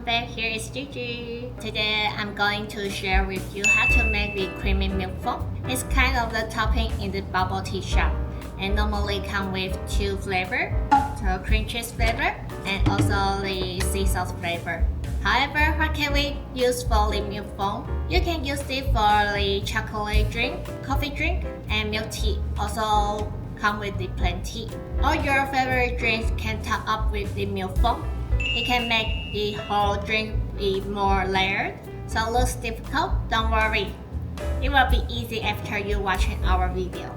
back, here is Gigi. Today I'm going to share with you how to make the creamy milk foam. It's kind of the topping in the bubble tea shop and normally come with two flavors, so cream cheese flavor and also the sea sauce flavor. However, what can we use for the milk foam? You can use it for the chocolate drink, coffee drink, and milk tea. Also come with the plain tea. All your favorite drinks can top up with the milk foam. It can make the whole drink be more layered, so looks difficult, don't worry. It will be easy after you watching our video.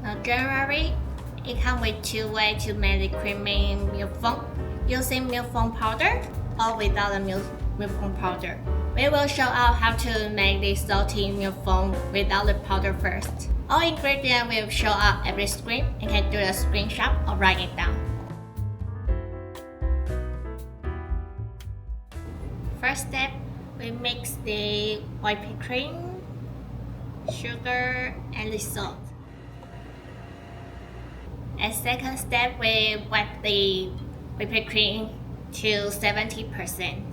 Now generally, it comes with two ways to make the creamy milk foam, using milk foam powder or without the milk foam powder. We will show out how to make the salty milk foam without the powder first. All ingredients will show up every screen. You can do a screenshot or write it down. First step, we mix the whipped cream, sugar, and the salt. As second step, we wet the whipped cream to 70%.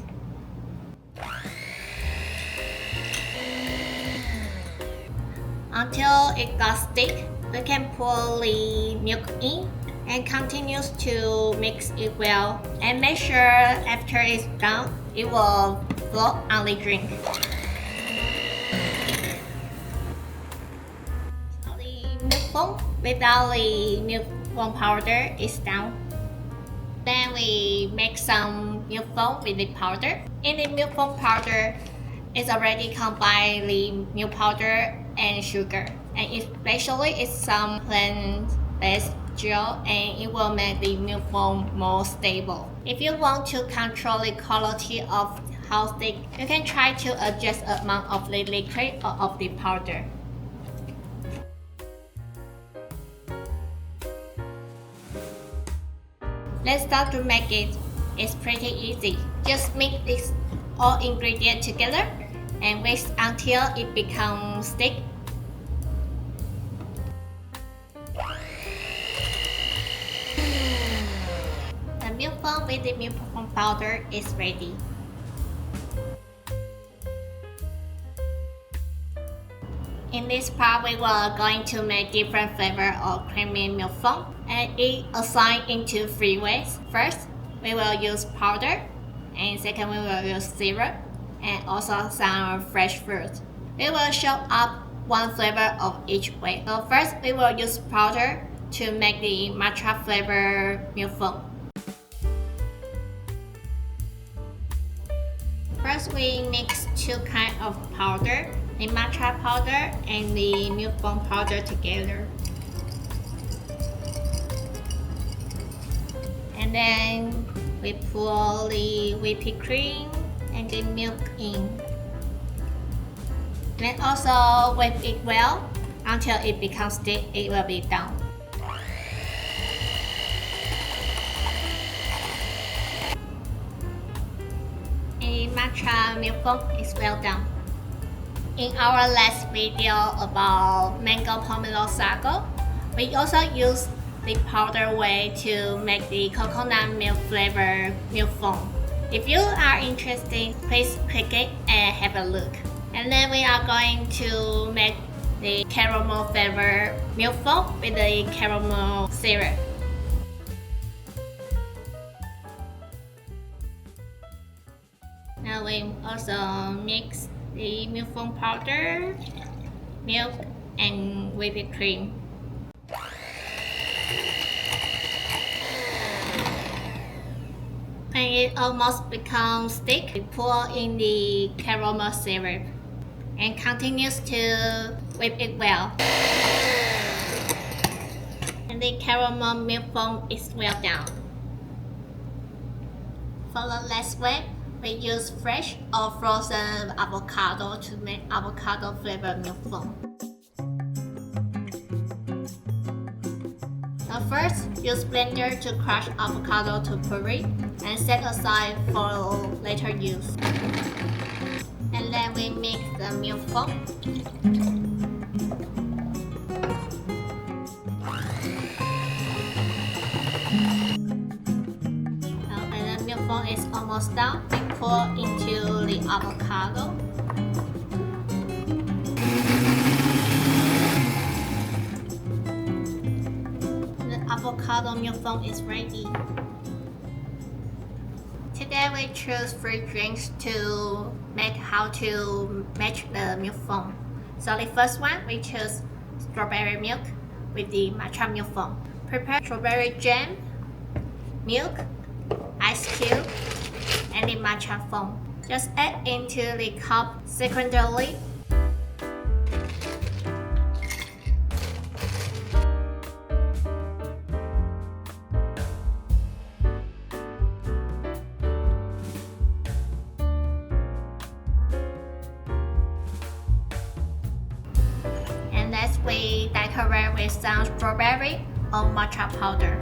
Until it got stick, we can pour the milk in and continues to mix it well and make sure after it's done, it will float on the drink. So the milk foam without the milk foam powder is done. Then we make some milk foam with the powder. In the milk foam powder, it's already combined the milk powder and sugar, and especially it's some plant-based gel, and it will make the milk foam more stable. If you want to control the quality of how thick, you can try to adjust the amount of the liquid or of the powder. Let's start to make it. It's pretty easy. Just mix this all ingredients together and whisk until it becomes thick. The milk foam with the milk foam powder is ready. In this part, we were going to make different flavor of creamy milk foam, and it assigned into three ways. First, we will use powder, and second, we will use syrup, and also some fresh fruit. We will show up one flavor of each way. So first, we will use powder to make the matcha flavor milk foam. First, we mix two kinds of powder, the matcha powder and the milk foam powder together. And then we pour the whipped cream and the milk in. Then also whip it well until it becomes thick. It will be done. And matcha milk foam is well done. In our last video about mango pomelo sago, we also used the powder way to make the coconut milk flavor milk foam. If you are interested, please click it and have a look. And then we are going to make the caramel flavor milk foam with the caramel syrup. Now we also mix the milk foam powder, milk, and whipped cream. When it almost becomes thick, we pour in the caramel syrup and continues to whip it well. And the caramel milk foam is well done. For the last way, we use fresh or frozen avocado to make avocado flavored milk foam. So first, use blender to crush avocado to puree and set aside for later use. And then we mix the milk foam. almost done, we pour into the avocado. The avocado milk foam is ready. Today we choose 3 drinks to make how to match the milk foam. So the first one, we choose strawberry milk with the matcha milk foam. Prepare strawberry jam, milk, ice cube, and the matcha foam. Just add into the cup sequentially. And next we decorate with some strawberry or matcha powder.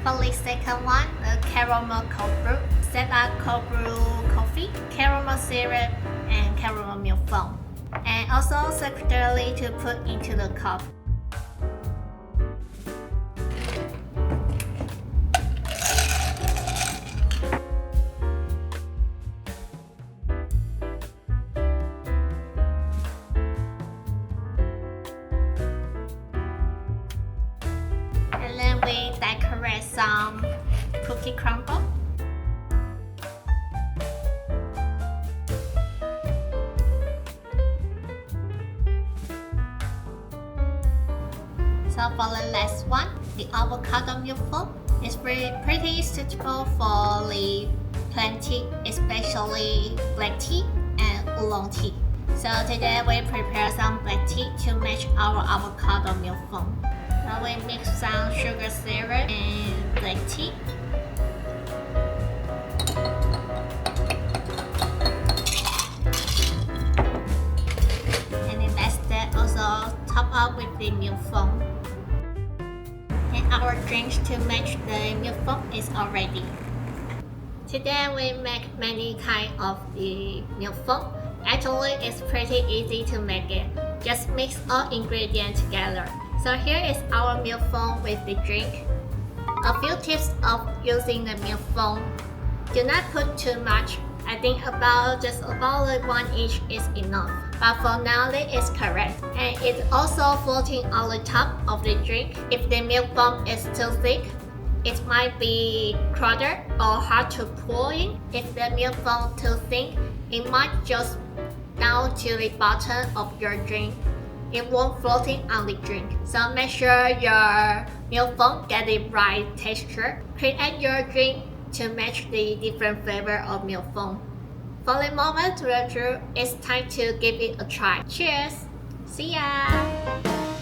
For the second one, the caramel cold brew. Set up cold brew coffee, caramel syrup, and caramel milk foam. And also separately to put into the cup. And then we decorate some cookie crumble. So for the last one, the avocado milk foam is pretty suitable for the plain tea, especially black tea and oolong tea. So today we prepare some black tea to match our avocado milk foam. Now we mix some sugar syrup and black tea. And then that's that, also top up with the milk foam. And our drinks to match the milk foam is all ready. Today we make many kinds of the milk foam. Actually, it's pretty easy to make it. Just mix all ingredients together. So here is our milk foam with the drink. A few tips of using the milk foam. Do not put too much. I think just about 1 inch is enough. But for now, that is correct. And it's also floating on the top of the drink. If the milk foam is too thick, it might be crowded or hard to pour in. If the milk foam too thin, it might just down to the bottom of your drink. It won't floating on the drink. So make sure your milk foam get the right texture. Create your drink to match the different flavor of milk foam. For the moment, it's time to give it a try. Cheers! See ya!